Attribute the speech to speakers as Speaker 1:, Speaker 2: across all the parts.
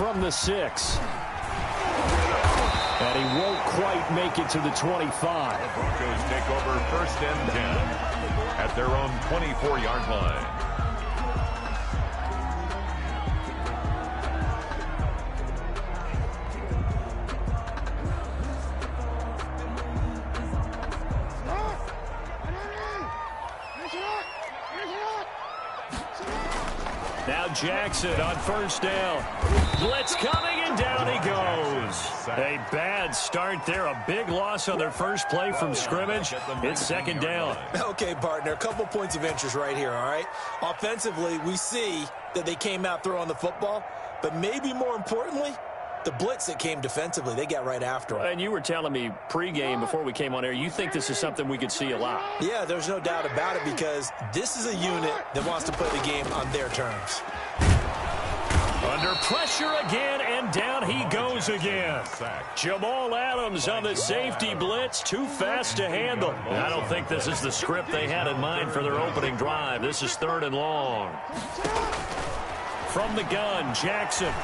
Speaker 1: from the 6. And he won't quite make it to the 25.
Speaker 2: The Broncos take over 1st and 10 at their own 24-yard line.
Speaker 1: Now Jackson on 1st down. Blitz coming, and down he goes. A bad start there. A big loss on their first play from scrimmage. It's 2nd down.
Speaker 3: Okay, partner, a couple points of interest right here, all right? Offensively, we see that they came out throwing the football, but maybe more importantly, the blitz that came defensively, they got right after him.
Speaker 1: And you were telling me pregame before we came on air, you think this is something we could see a lot.
Speaker 3: Yeah, there's no doubt about it because this is a unit that wants to play the game on their terms.
Speaker 1: Under pressure again, and down he goes again. Jamal Adams on the safety blitz, too fast to handle. I don't think this is the script they had in mind for their opening drive. This is 3rd and long. From the gun, Jackson.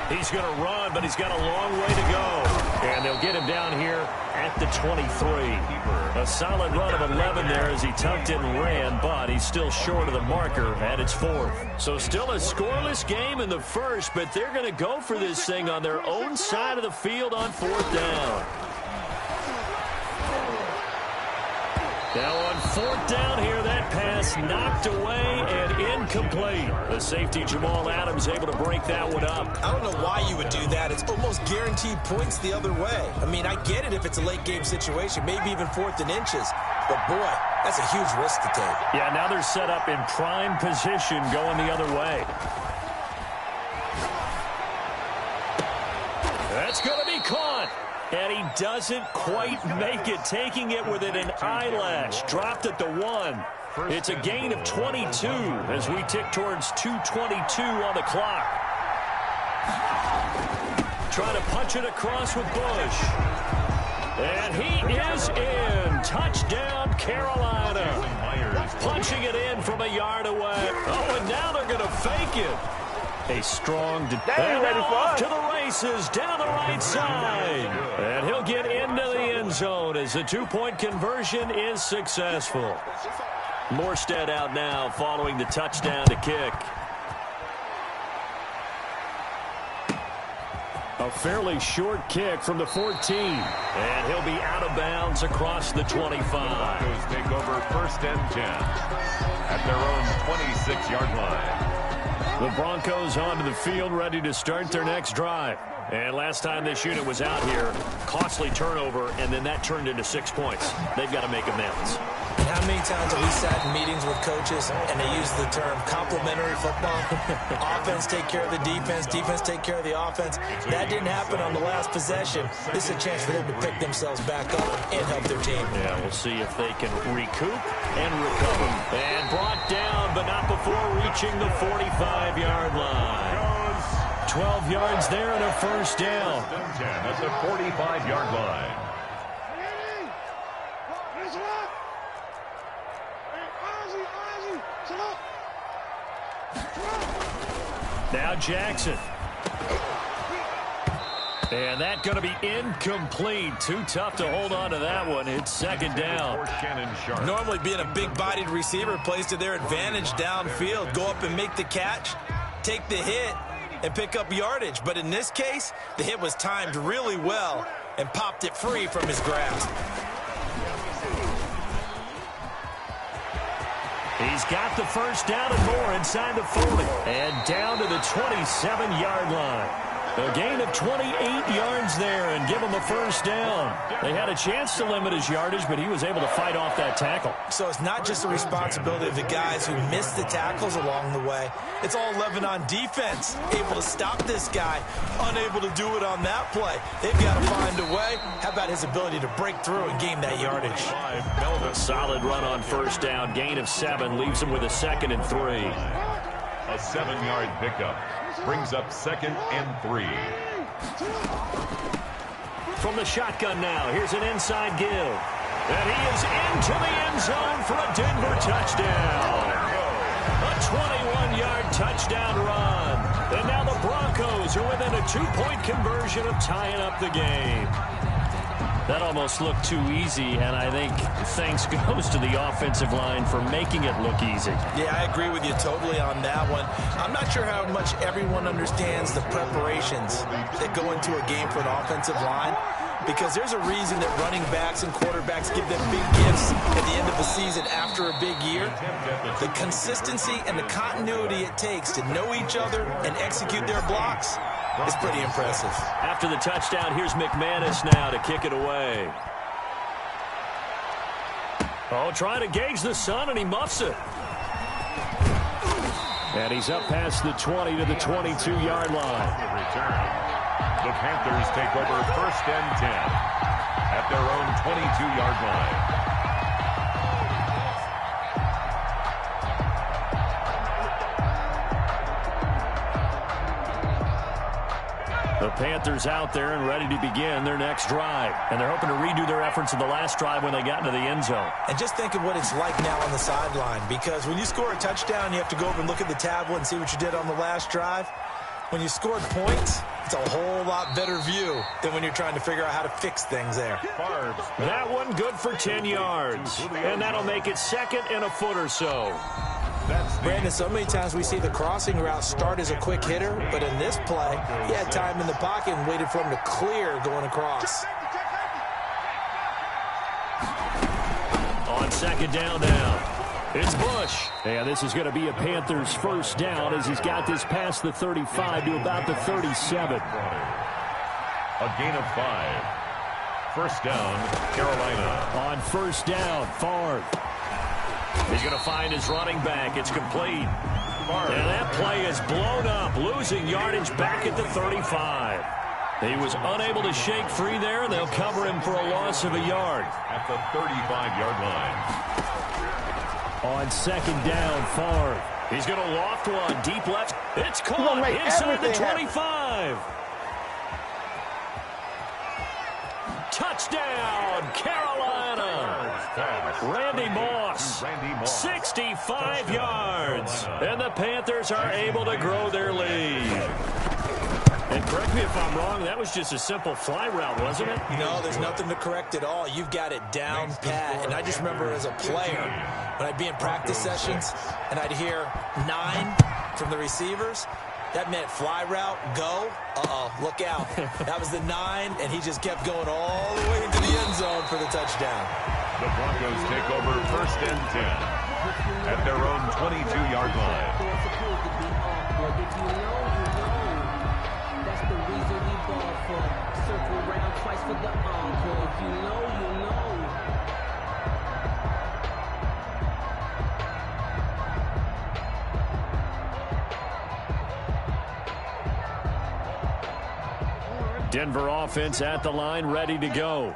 Speaker 1: He's going to run, but he's got a long way to go. And they'll get him down here at the 23. A solid run of 11 there as he tucked it and ran, but he's still short of the marker, and it's 4th. So still a scoreless game in the first, but they're going to go for this thing on their own side of the field on 4th down. Now on 4th down here, that pass knocked away and incomplete. The safety, Jamal Adams, able to break that one up.
Speaker 3: I don't know why you would do that. It's almost guaranteed points the other way. I mean, I get it if it's a late-game situation, maybe even 4th and inches. But, boy, that's a huge risk to take.
Speaker 1: Yeah, now they're set up in prime position going the other way. That's going to be caught. And he doesn't quite make it, taking it within an eyelash. Dropped at the 1. It's a gain of 22 as we tick towards 2:22 on the clock. Trying to punch it across with Bush. And he is in. Touchdown, Carolina. Punching it in from a yard away. Oh, and now they're going to fake it. A strong and now off to the races down the right side. And he'll get into the end zone as the 2-point conversion is successful. Morstead out now following the touchdown to kick. A fairly short kick from the 14. And he'll be out of bounds across the 25.
Speaker 2: Broncos take over 1st and 10 at their own 26-yard line.
Speaker 1: The Broncos onto the field, ready to start their next drive. And last time this unit was out here, costly turnover, and then that turned into 6 points. They've got to make amends.
Speaker 3: And how many times have we sat in meetings with coaches and they use the term complementary football? Offense take care of the defense, defense take care of the offense. That didn't happen on the last possession. This is a chance for them to pick themselves back up and help their team.
Speaker 1: Yeah, we'll see if they can recoup and recover. And brought down, but not before reaching the 45-yard line. 12 yards there and a 1st down.
Speaker 2: At the 45-yard line.
Speaker 1: Now Jackson. And that's going to be incomplete. Too tough to hold on to that one. It's 2nd down.
Speaker 3: Normally being a big-bodied receiver plays to their advantage downfield. Go up and make the catch, take the hit, and pick up yardage. But in this case, the hit was timed really well and popped it free from his grasp.
Speaker 1: He's got the 1st down and more inside the 40. And down to the 27-yard line. A gain of 28 yards there and give him a 1st down. They had a chance to limit his yardage, but he was able to fight off that tackle.
Speaker 3: So it's not just the responsibility of the guys who missed the tackles along the way. It's all 11 on defense, able to stop this guy, unable to do it on that play. They've got to find a way. How about his ability to break through and gain that yardage?
Speaker 1: A solid run on 1st down, gain of 7, leaves him with a 2nd and 3.
Speaker 2: A 7-yard pickup brings up 2nd and 3.
Speaker 1: From the shotgun now, here's an inside give. And he is into the end zone for a Denver touchdown. A 21-yard touchdown run. And now the Broncos are within a 2-point conversion of tying up the game. That almost looked too easy, and I think thanks goes to the offensive line for making it look easy.
Speaker 3: Yeah, I agree with you totally on that one. I'm not sure how much everyone understands the preparations that go into a game for an offensive line, because there's a reason that running backs and quarterbacks give them big gifts at the end of the season after a big year. The consistency and the continuity it takes to know each other and execute their blocks is pretty impressive.
Speaker 1: After the touchdown, here's McManus now to kick it away. Oh, trying to gauge the sun, and he muffs it. And he's up past the 20 to the 22-yard line.
Speaker 2: The Panthers take over 1st and 10 at their own 22-yard line.
Speaker 1: The Panthers out there and ready to begin their next drive. And they're hoping to redo their efforts in the last drive when they got into the end zone.
Speaker 3: And just think of what it's like now on the sideline, because when you score a touchdown, you have to go over and look at the tablet and see what you did on the last drive. When you scored points, it's a whole lot better view than when you're trying to figure out how to fix things there.
Speaker 1: That one good for 10 yards. And that'll make it second and a foot or so.
Speaker 3: Brandon, so many times we see the crossing route start as a quick hitter, but in this play, he had time in the pocket and waited for him to clear going across.
Speaker 1: On second down now, it's Bush. And this is going to be a Panthers first down as he's got this past the 35 to about the 37.
Speaker 2: A gain of 5. First down, Carolina.
Speaker 1: On first down, Favre. He's going to find his running back. It's complete. And that play is blown up, losing yardage back at the 35. He was unable to shake free there, and they'll cover him for a loss of a yard.
Speaker 2: At the 35-yard line.
Speaker 1: On second down, Favre. He's going to loft one deep left. It's caught inside the 25. Touchdown, Carolina. Randy Moss, 65 yards. And the Panthers are able to grow their lead. And correct me if I'm wrong, that was just a simple fly route, wasn't it?
Speaker 3: No, there's nothing to correct at all. You've got it down pat. And I just remember as a player, when I'd be in practice sessions and I'd hear 9 from the receivers, that meant fly route, go. Look out. That was the 9, and he just kept going all the way into the end zone for the touchdown.
Speaker 2: The Broncos take over 1st and 10 at their own 22-yard line.
Speaker 4: That's the reason we ball for. Circle round twice for the encore. If you know, you know.
Speaker 1: Denver offense at the line, ready to go.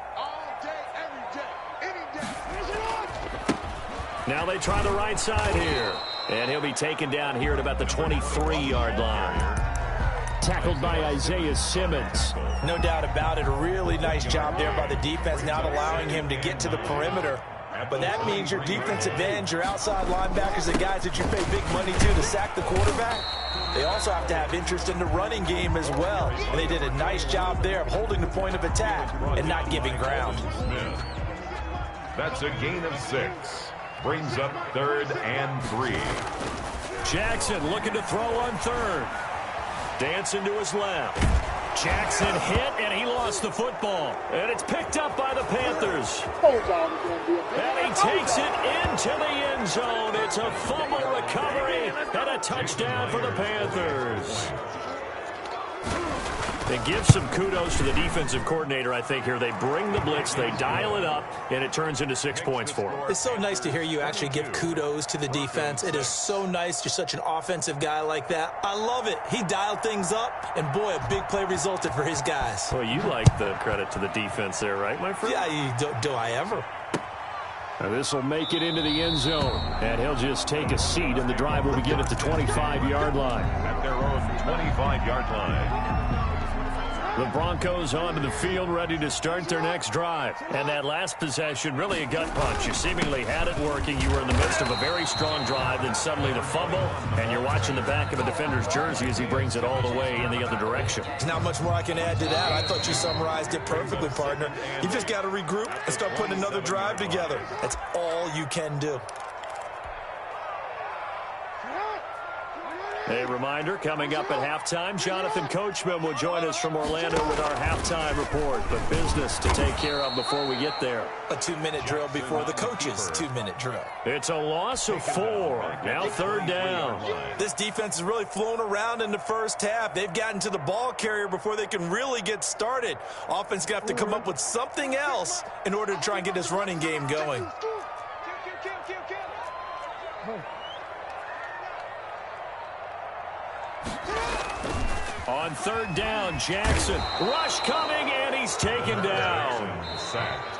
Speaker 1: Now they try the right side here. And he'll be taken down here at about the 23-yard line. Tackled by Isaiah Simmons.
Speaker 3: No doubt about it. A really nice job there by the defense, not allowing him to get to the perimeter. But that means your defensive ends, your outside linebackers, the guys that you pay big money to sack the quarterback, they also have to have interest in the running game as well. And they did a nice job there of holding the point of attack and not giving ground.
Speaker 2: That's a gain of 6. Brings up 3rd and 3.
Speaker 1: Jackson looking to throw on 3rd. Dancing to his left. Jackson hit, and he lost the football. And it's picked up by the Panthers. And he takes it into the end zone. It's a fumble recovery and a touchdown for the Panthers. They give some kudos to the defensive coordinator, I think, here. They bring the blitz, they dial it up, and it turns into 6 points for them.
Speaker 3: It's so nice to hear you actually give kudos to the defense. It is so nice. You're such an offensive guy like that. I love it. He dialed things up, and boy, a big play resulted for his guys.
Speaker 1: Well, you like the credit to the defense there, right, my friend?
Speaker 3: Yeah, do I ever?
Speaker 1: This will make it into the end zone, and he'll just take a seat, and the drive will begin at the 25-yard line.
Speaker 2: At their own 25-yard line.
Speaker 1: The Broncos onto the field, ready to start their next drive. And that last possession, really a gut punch. You seemingly had it working. You were in the midst of a very strong drive, then suddenly the fumble, and you're watching the back of a defender's jersey as he brings it all the way in the other direction.
Speaker 3: There's not much more I can add to that. I thought you summarized it perfectly, partner. You just got to regroup and start putting another drive together. That's all you can do.
Speaker 1: A reminder, coming up at halftime, Jonathan Coachman will join us from Orlando with our halftime report. But business to take care of before we get there.
Speaker 3: A 2-minute drill before the coach's 2-minute drill.
Speaker 1: It's a loss of 4. Now 3rd down.
Speaker 3: This defense is really flown around in the first half. They've gotten to the ball carrier before they can really get started. Offense going to have to come up with something else in order to try and get this running game going.
Speaker 1: On 3rd down, Jackson. Rush coming, and he's taken down.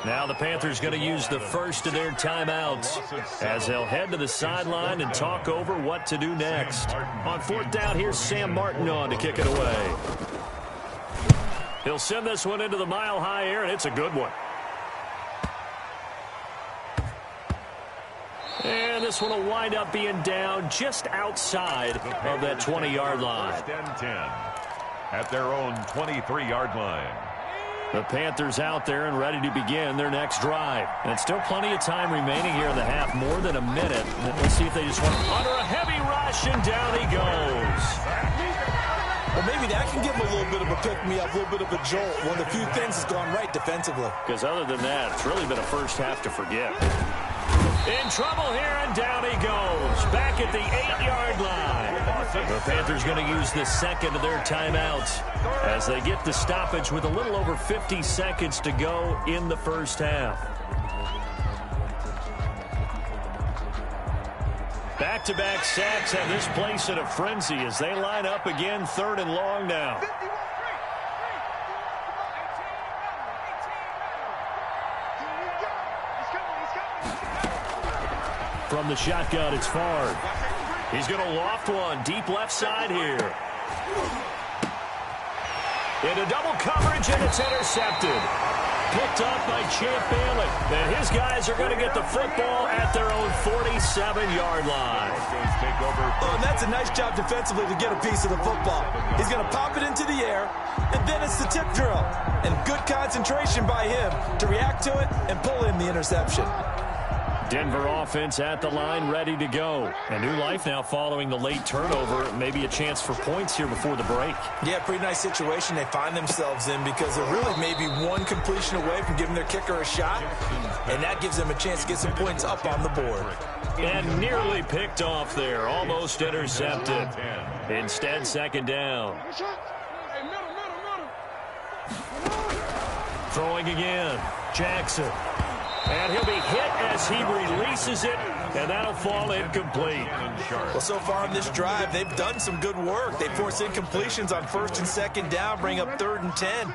Speaker 1: Now the Panthers going to use the first of their timeouts as they'll head to the sideline and talk over what to do next. On 4th down, here's Sam Martin on to kick it away. He'll send this one into the mile-high air, and it's a good one. And this one will wind up being down just outside of that 20-yard line.
Speaker 2: 10 at their own 23-yard line.
Speaker 1: The Panthers out there and ready to begin their next drive. And still plenty of time remaining here in the half, more than a minute. Let's see if they just want under a heavy rush, and down he goes.
Speaker 3: Well, maybe that can give him a little bit of a pick-me-up, a little bit of a jolt. One of the few things that's gone right defensively.
Speaker 1: Because other than that, it's really been a first half to forget. In trouble here, and down he goes. Back at the 8-yard line. The Panthers going to use the second of their timeouts as they get the stoppage with a little over 50 seconds to go in the first half. Back-to-back sacks have this place in a frenzy as they line up again, 3rd and long now. From the shotgun, it's Favre. He's going to loft one deep left side here. Into double coverage, and it's intercepted. Picked up by Champ Bailey. And his guys are going to get the football at their own 47-yard line.
Speaker 3: Oh, and that's a nice job defensively to get a piece of the football. He's going to pop it into the air, and then it's the tip drill. And good concentration by him to react to it and pull in the interception.
Speaker 1: Denver offense at the line, ready to go. A new life now following the late turnover. Maybe a chance for points here before the break.
Speaker 3: Yeah, pretty nice situation they find themselves in because they're really maybe one completion away from giving their kicker a shot, and that gives them a chance to get some points up on the board.
Speaker 1: And nearly picked off there, almost intercepted. Instead, 2nd down. Throwing again, Jackson. And he'll be hit as he releases it, and that'll fall incomplete.
Speaker 3: Well, so far in this drive, they've done some good work. They force incompletions on 1st and 2nd down, bring up 3rd and 10.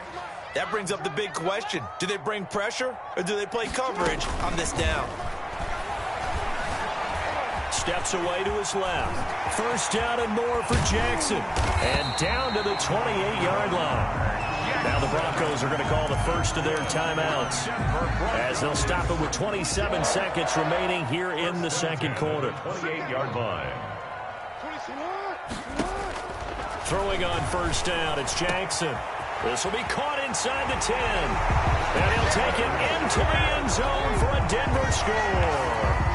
Speaker 3: That brings up the big question. Do they bring pressure, or do they play coverage on this down?
Speaker 1: Steps away to his left. 1st down and more for Jackson. And down to the 28-yard line. Now the Broncos are going to call the first of their timeouts as they'll stop it with 27 seconds remaining here in the 2nd quarter.
Speaker 2: 28-yard line.
Speaker 1: Throwing on 1st down, it's Jackson. This will be caught inside the 10. And he'll take it into the end zone for a Denver score.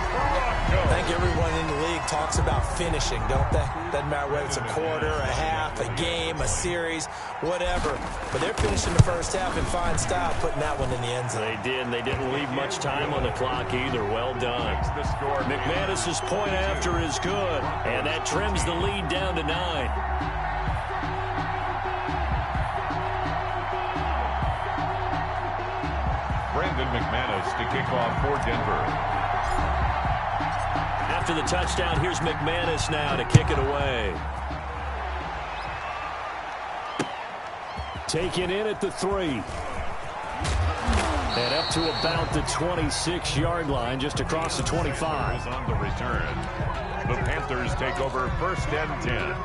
Speaker 3: I think everyone in the league talks about finishing, don't they? Doesn't matter whether it's a quarter, a half, a game, a series, whatever. But they're finishing the first half in fine style, putting that one in the end zone.
Speaker 1: They did, and they didn't leave much time on the clock either. Well done. McManus's point after is good, and that trims the lead down to 9.
Speaker 2: Brandon McManus to kick off for Denver.
Speaker 1: After the touchdown, here's McManus now to kick it away. Taken in at the 3. And up to about the 26-yard line, just across the 25.
Speaker 2: On the return, the Panthers take over 1st and 10.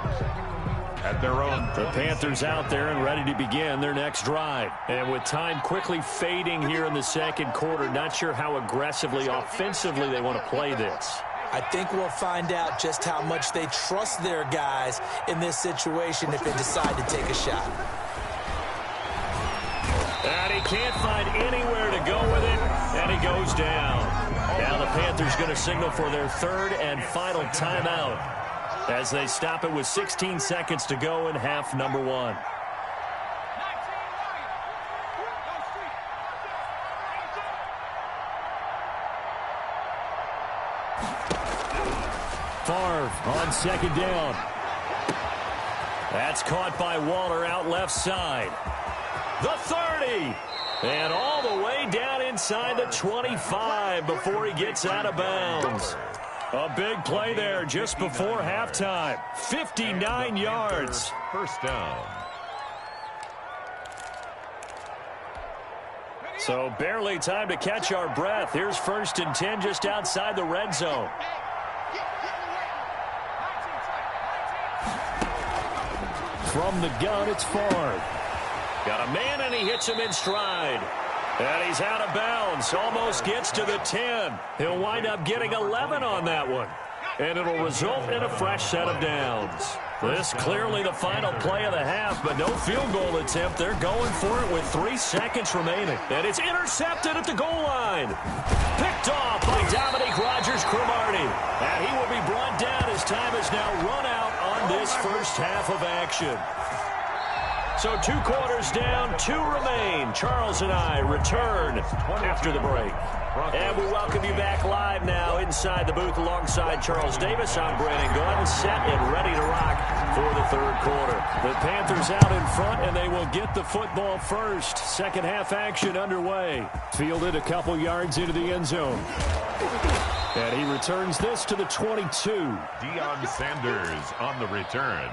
Speaker 2: at their own.
Speaker 1: The Panthers out there and ready to begin their next drive. And with time quickly fading here in the second quarter, not sure how aggressively, offensively they want to play this.
Speaker 3: I think we'll find out just how much they trust their guys in this situation if they decide to take a shot.
Speaker 1: And he can't find anywhere to go with it, and he goes down. Now the Panthers going to signal for their third and final timeout as they stop it with 16 seconds to go in half number one. Favre on second down. That's caught by Waller out left side. The 30. And all the way down inside the 25 before he gets out of bounds. A big play there just before halftime. 59 yards.
Speaker 2: First down.
Speaker 1: So barely time to catch our breath. Here's 1st and 10 just outside the red zone. From the gun, it's Favre. Got a man, and he hits him in stride. And he's out of bounds. Almost gets to the 10. He'll wind up getting 11 on that one. And it'll result in a fresh set of downs. This clearly the final play of the half, but no field goal attempt. They're going for it with 3 seconds remaining. And it's intercepted at the goal line. Picked off by Dominique Rodgers-Cromartie. And he will be brought down as time has now run out on this first half of action. So 2 quarters down, 2 remain. Charles and I return after the break. And we welcome you back live now inside the booth alongside Charles Davis. I'm Brandon Glenn, set and ready to rock for the third quarter. The Panthers out in front, and they will get the football first. Second half action underway. Fielded a couple yards into the end zone. And he returns this to the 22.
Speaker 2: Deion Sanders on the return.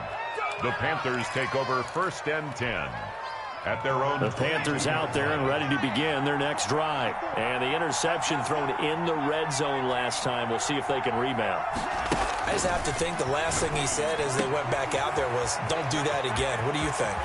Speaker 2: The Panthers take over 1st and 10 at their own.
Speaker 1: The Panthers out there and ready to begin their next drive. And the interception thrown in the red zone last time. We'll see if they can rebound.
Speaker 3: I just have to think the last thing he said as they went back out there was, don't do that again. What do you think?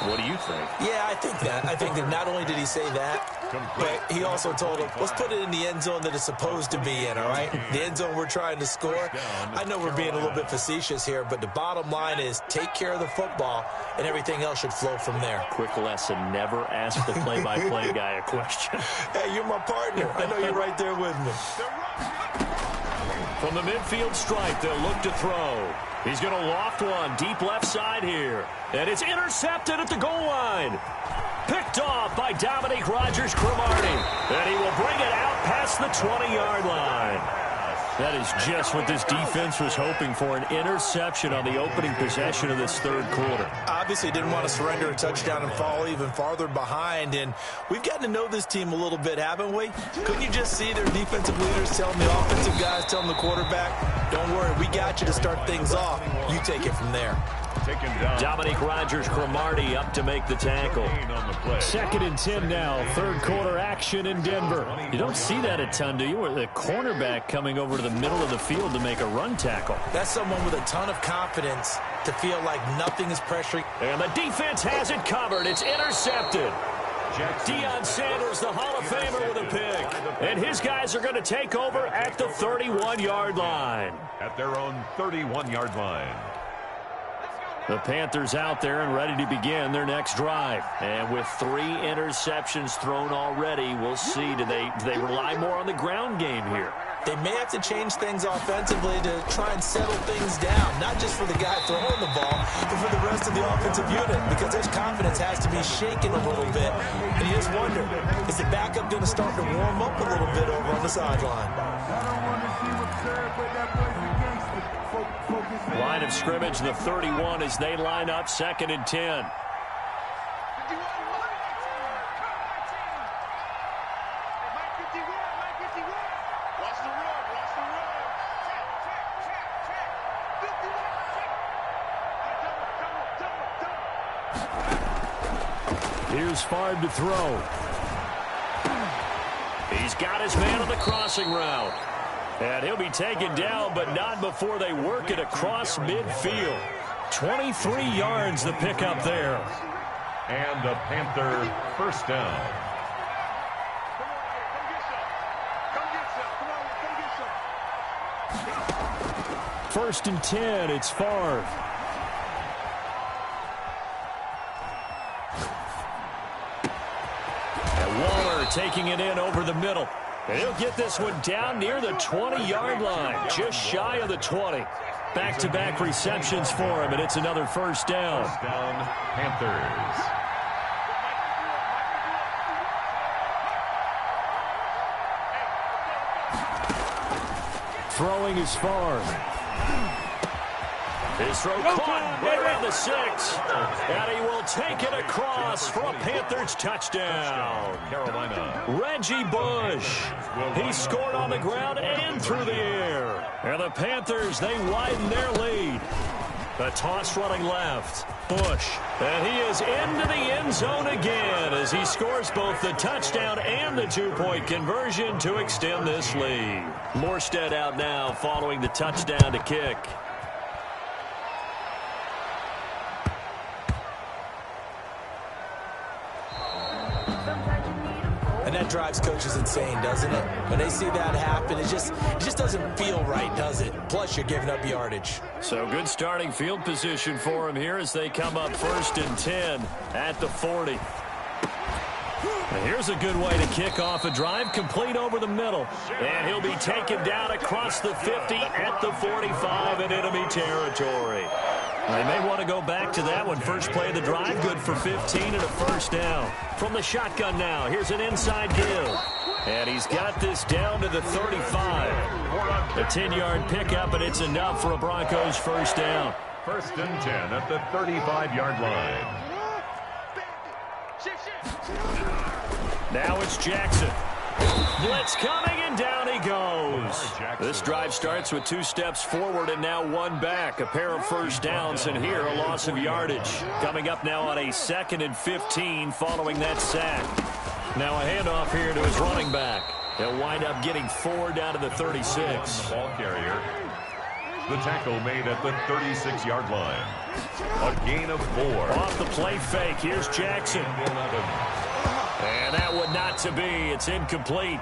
Speaker 1: What do you think?
Speaker 3: Yeah, I think that. I think that not only did he say that, but he also told him, let's put it in the end zone that it's supposed to be in, all right? The end zone we're trying to score. I know we're being a little bit facetious here, but the bottom line is take care of the football, and everything else should flow from there.
Speaker 1: Quick lesson, never ask the play-by-play guy a question.
Speaker 3: Hey, you're my partner. I know you're right there with me.
Speaker 1: From the midfield stripe, they'll look to throw. He's going to loft one deep left side here. And it's intercepted at the goal line. Picked off by Dominique Rodgers-Cromartie. And he will bring it out past the 20-yard line. That is just what this defense was hoping for, an interception on the opening possession of this third quarter.
Speaker 3: Obviously didn't want to surrender a touchdown and fall even farther behind, and we've gotten to know this team a little bit, haven't we? Couldn't you just see their defensive leaders telling the offensive guys, telling the quarterback, don't worry, we got you to start things off. You take it from there.
Speaker 1: Dominique Rodgers-Cromartie up to make the tackle. 2nd and 10 now. Third quarter action in Denver. You don't see that a ton, do you? Where the cornerback coming over to the middle of the field to make a run tackle.
Speaker 3: That's someone with a ton of confidence to feel like nothing is pressuring.
Speaker 1: And the defense has it covered. It's intercepted. Deion Sanders, the Hall of Famer, with a pick. And his guys are going to take over at the 31-yard line.
Speaker 2: At their own 31-yard line.
Speaker 1: The Panthers out there and ready to begin their next drive. And with 3 interceptions thrown already, we'll see. Do they rely more on the ground game here?
Speaker 3: They may have to change things offensively to try and settle things down, not just for the guy throwing the ball, but for the rest of the offensive unit, because their confidence has to be shaken a little bit. And you just wonder, is the backup going to start to warm up a little bit over on the sideline?
Speaker 1: Line of scrimmage, the 31 as they line up, 2nd and 10. Here's Favre to throw. He's got his man on the crossing route. And he'll be taken down, but not before they work it across midfield. 23 yards the pickup there.
Speaker 2: And a Panther first down.
Speaker 1: First and 10, it's Favre. And Waller taking it in over the middle. And he'll get this one down near the 20-yard line, just shy of the 20. Back-to-back receptions for him, and it's another first down.
Speaker 2: First down, Panthers.
Speaker 1: Throwing is Favre. His throw caught right around the 6. And he will take it across for a Panthers touchdown.
Speaker 2: Carolina.
Speaker 1: Reggie Bush. He scored on the ground and through the air. And the Panthers, they widen their lead. The toss running left. Bush. And he is into the end zone again as he scores both the touchdown and the two-point conversion to extend this lead. Morstead out now following the touchdown to kick.
Speaker 3: And that drives coaches insane, doesn't it? When they see that happen, it just doesn't feel right, does it? Plus, you're giving up yardage.
Speaker 1: So good starting field position for him here as they come up first and 10 at the 40. And here's a good way to kick off a drive, complete over the middle. And he'll be taken down across the 50 at the 45 in enemy territory. They may want to go back to that one. First play of the drive, good for 15 and a first down. From the shotgun now, here's an inside give. And he's got this down to the 35. A 10-yard pickup, and it's enough for a Broncos first down.
Speaker 2: First and 10 at the 35-yard line.
Speaker 1: Now it's Jackson. Blitz coming, and down he goes. This drive starts with 2 steps forward and now 1 back. A pair of first downs, and here a loss of yardage. Coming up now on a 2nd and 15 following that sack. Now a handoff here to his running back. He'll wind up getting 4 down to the 36.
Speaker 2: Ball carrier. The tackle made at the 36-yard line. A gain of 4.
Speaker 1: Off the play fake, here's Jackson. And that one not to be. It's incomplete.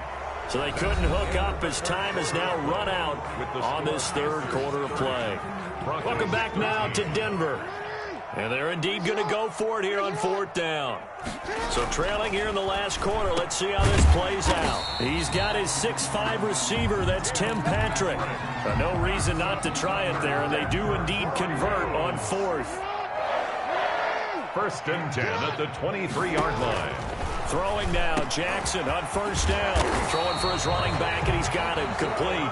Speaker 1: So they couldn't hook up as time has now run out on this third quarter of play. Welcome back now to Denver. And they're indeed going to go for it here on 4th down. So trailing here in the last quarter. Let's see how this plays out. He's got his 6'5 receiver. That's Tim Patrick. No reason not to try it there. And they do indeed convert on 4th.
Speaker 2: First and 10 at the 23-yard line.
Speaker 1: Throwing now, Jackson on first down. Throwing for his running back, and he's got him complete.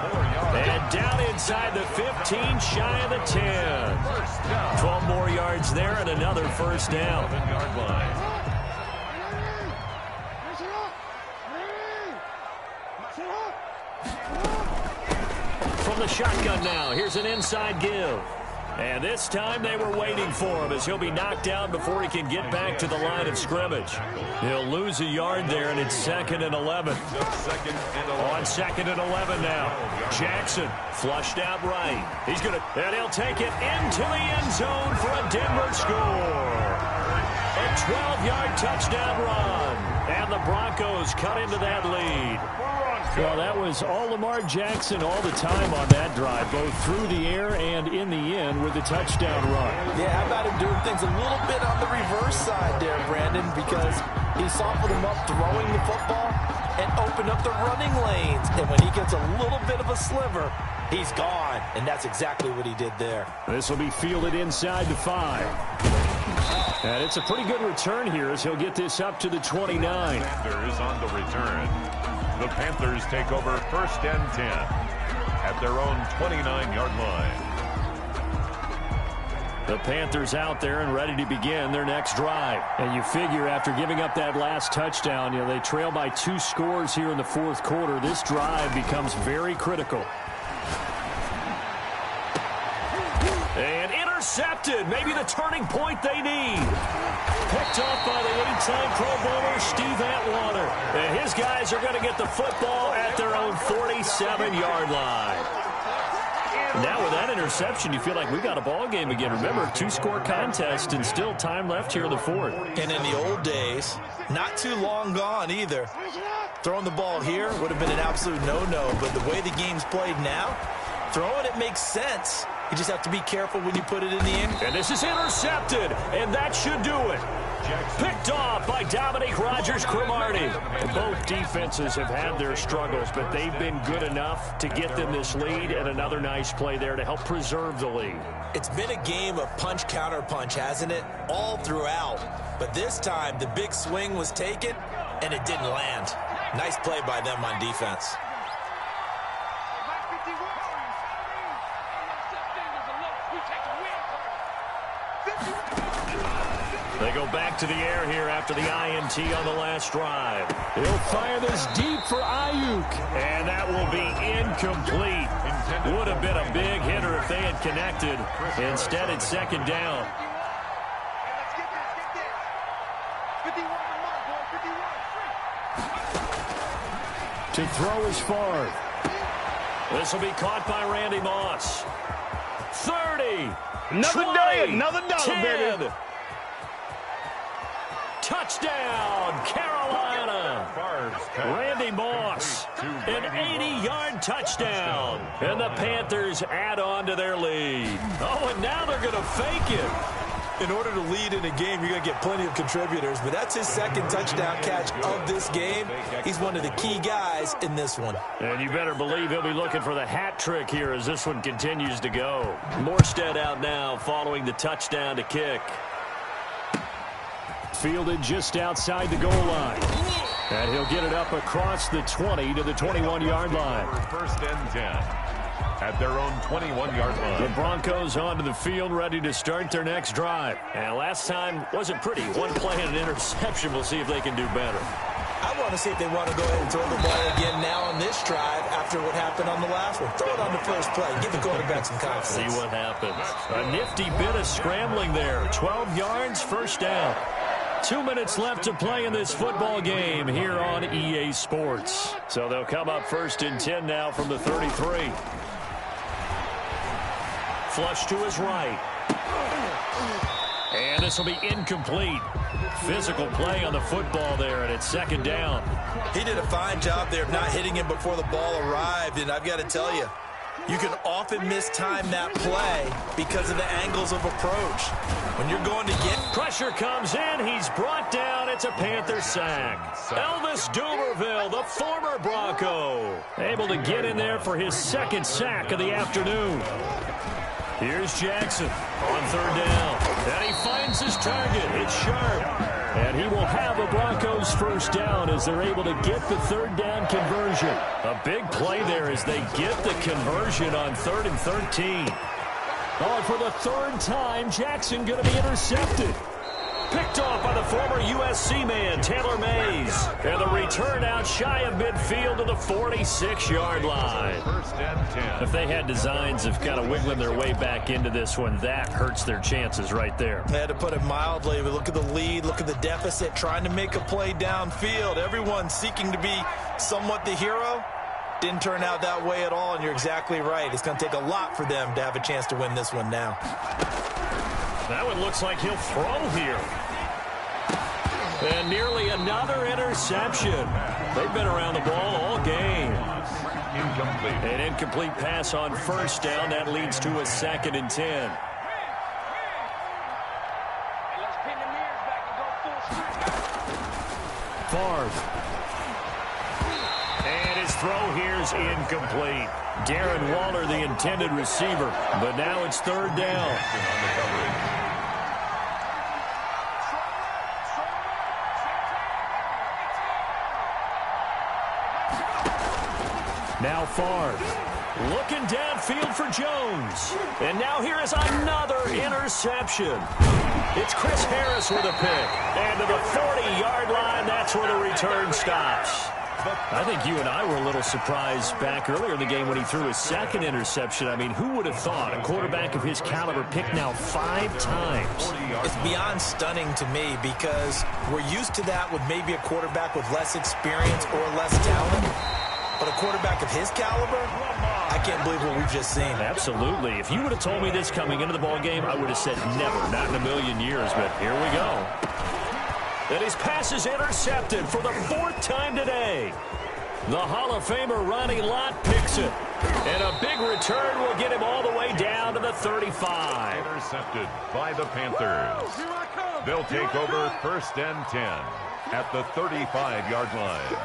Speaker 1: And down inside the 15, shy of the 10. 12 more yards there and another first down.
Speaker 2: 7-yard line.
Speaker 1: From the shotgun now, here's an inside give. And this time they were waiting for him as he'll be knocked down before he can get back to the line of scrimmage. He'll lose a yard there, and it's 2nd and 11. On 2nd and 11 now. Jackson flushed out right. And he'll take it into the end zone for a Denver score. A 12-yard touchdown run. And the Broncos cut into that lead. Well, that was all Lamar Jackson all the time on that drive, both through the air and in the end with the touchdown run.
Speaker 3: Yeah, how about him doing things a little bit on the reverse side there, Brandon, because he softened him up throwing the football and opened up the running lanes. And when he gets a little bit of a sliver, he's gone. And that's exactly what he did there.
Speaker 1: This will be fielded inside the 5. And it's a pretty good return here as he'll get this up to the 29.
Speaker 2: Sanders on the return. The Panthers take over first and 10 at their own 29-yard line.
Speaker 1: The Panthers out there and ready to begin their next drive. And you figure after giving up that last touchdown, they trail by 2 scores here in the 4th quarter. This drive becomes very critical. And intercepted. Maybe the turning point they need. Picked off by the 8-time Pro Bowler Steve Atwater. And his guys are going to get the football at their own 47-yard line. Now with that interception, you feel like we got a ball game again. Remember, 2-score contest and still time left here in the fourth.
Speaker 3: And in the old days, not too long gone either, throwing the ball here would have been an absolute no-no. But the way the game's played now, throwing it makes sense. You just have to be careful when you put it in the end.
Speaker 1: And this is intercepted, and that should do it. Picked off by Dominique Rodgers-Cromartie. Both defenses have had their struggles, but they've been good enough to get them this lead, and another nice play there to help preserve the lead.
Speaker 3: It's been a game of punch-counter-punch, hasn't it? All throughout. But this time, the big swing was taken, and it didn't land. Nice play by them on defense.
Speaker 1: They go back to the air here after the INT on the last drive. He'll fire this deep for Ayuk. And that will be incomplete. Would have been a big hitter if they had connected. Instead, it's second down. To throw is Favre. This will be caught by Randy Moss. 30.
Speaker 5: Another
Speaker 1: 20,
Speaker 5: day, another dollar,
Speaker 1: 10.
Speaker 5: baby.
Speaker 1: Touchdown, Carolina. Randy Moss, an 80-yard touchdown. And the Panthers add on to their lead. Oh, and now they're going to fake it.
Speaker 3: In order to lead in a game, you're going to get plenty of contributors, but that's his second touchdown catch of this game. He's one of the key guys in this one.
Speaker 1: And you better believe he'll be looking for the hat trick here as this one continues to go. Morstead out now following the touchdown to kick. Fielded just outside the goal line. And he'll get it up across the 20 to the 21-yard line.
Speaker 2: First and 10 at their own 21-yard line.
Speaker 1: The Broncos onto the field, ready to start their next drive. And last time wasn't pretty. One play and an interception. We'll see if they can do better.
Speaker 3: I want to see if they want to go ahead and throw the ball again now on this drive after what happened on the last one. Throw it on the first play. Give the quarterback some confidence.
Speaker 1: See what happens. A nifty bit of scrambling there. 12 yards, first down. 2 minutes left to play in this football game here on EA Sports. So they'll come up first and 10 now from the 33. Flush to his right. And this will be incomplete. Physical play on the football there, and it's second down.
Speaker 3: He did a fine job there of not hitting him before the ball arrived, and I've got to tell you, you can often mistime that play because of the angles of approach. When you're going to get...
Speaker 1: Pressure comes in. He's brought down. It's a Panther sack. Elvis Dumerville, the former Bronco, able to get in there for his second sack of the afternoon. Here's Jackson on third down. And he finds his target. It's sharp. And he will have the Broncos first down as they're able to get the third down conversion. A big play there as they get the conversion on 3rd and 13. Oh, for the third time, Jackson going to be intercepted. Picked off by the former USC man, Taylor Mays. And the return out shy of midfield to the 46-yard line.
Speaker 2: First and 10.
Speaker 1: If they had designs of kind of wiggling their way back into this one, that hurts their chances right there.
Speaker 3: They had to put it mildly, but look at the lead, look at the deficit, trying to make a play downfield. Everyone seeking to be somewhat the hero. Didn't turn out that way at all, and you're exactly right. It's going to take a lot for them to have a chance to win this one now.
Speaker 1: That one looks like he'll throw here. And nearly another interception. They've been around the ball all game.
Speaker 2: Incomplete.
Speaker 1: An incomplete pass on first down. That leads to a 2nd and 10. Favre. And his throw here's incomplete. Darren Waller, the intended receiver. But now it's third down. Now Favre looking downfield for Jones. And now here is another interception. It's Chris Harris with a pick. And to the 40-yard line, that's where the return stops. I think you and I were a little surprised back earlier in the game when he threw his second interception. I mean, who would have thought a quarterback of his caliber picked now 5 times?
Speaker 3: It's beyond stunning to me because we're used to that with maybe a quarterback with less experience or less talent. But a quarterback of his caliber, I I can't believe what we've just seen.
Speaker 1: Absolutely. If you would have told me this coming into the ball game, I would have said never, not in a million years, but here we go. And his pass is intercepted for the 4th time today. The Hall of Famer Ronnie Lott picks it. And a big return will get him all the way down to the 35.
Speaker 2: Intercepted by the Panthers. They'll take over 1st and 10 at the 35-yard line.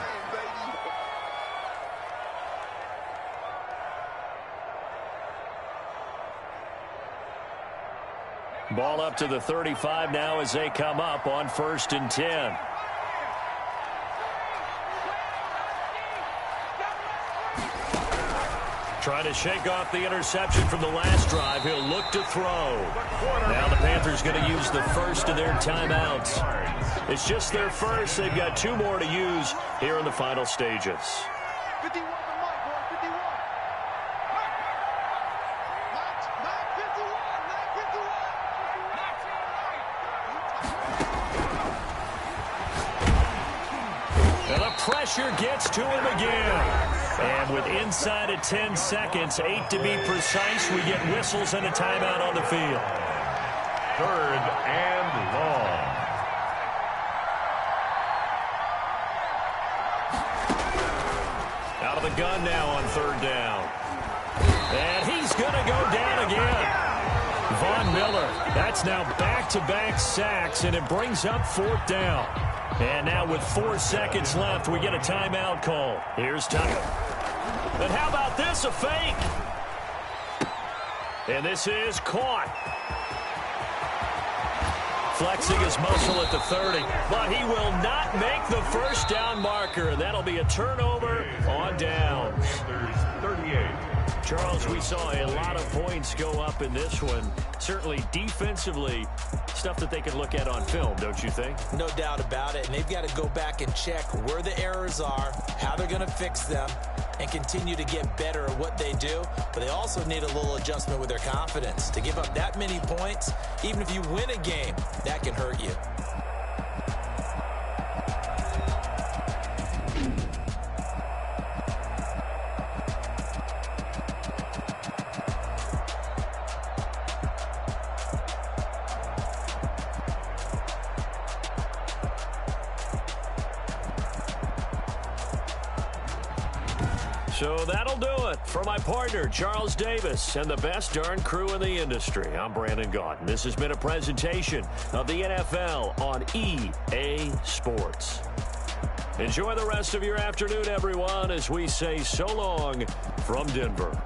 Speaker 1: Ball up to the 35 now as they come up on 1st and 10. Trying to shake off the interception from the last drive. He'll look to throw. Now the Panthers going to use the first of their timeouts. It's just their first. They've got 2 more to use here in the final stages.
Speaker 5: 51 to Mike, boy, 51.
Speaker 1: And the pressure gets to him again. And with inside of 10 seconds, 8 to be precise, we get whistles and a timeout on the field.
Speaker 2: 3rd and long.
Speaker 1: Out of the gun now on 3rd down. And he's going to go down again. Von Miller, that's now back-to-back sacks, and it brings up 4th down. And now with 4 seconds left, we get a timeout call. Here's time. And how about this, a fake? And this is caught. Flexing his muscle at the 30, but he will not make the 1st down marker, and that'll be a turnover on downs.
Speaker 2: 38.
Speaker 1: Charles, we saw a lot of points go up in this one. Certainly defensively, stuff that they can look at on film, don't you think?
Speaker 3: No doubt about it, and they've got to go back and check where the errors are, how they're going to fix them, and continue to get better at what they do. But they also need a little adjustment with their confidence. To give up that many points, even if you win a game, that can hurt you.
Speaker 1: So that'll do it for my partner, Charles Davis, and the best darn crew in the industry. I'm Brandon Gaudin. This has been a presentation of the NFL on EA Sports. Enjoy the rest of your afternoon, everyone, as we say so long from Denver.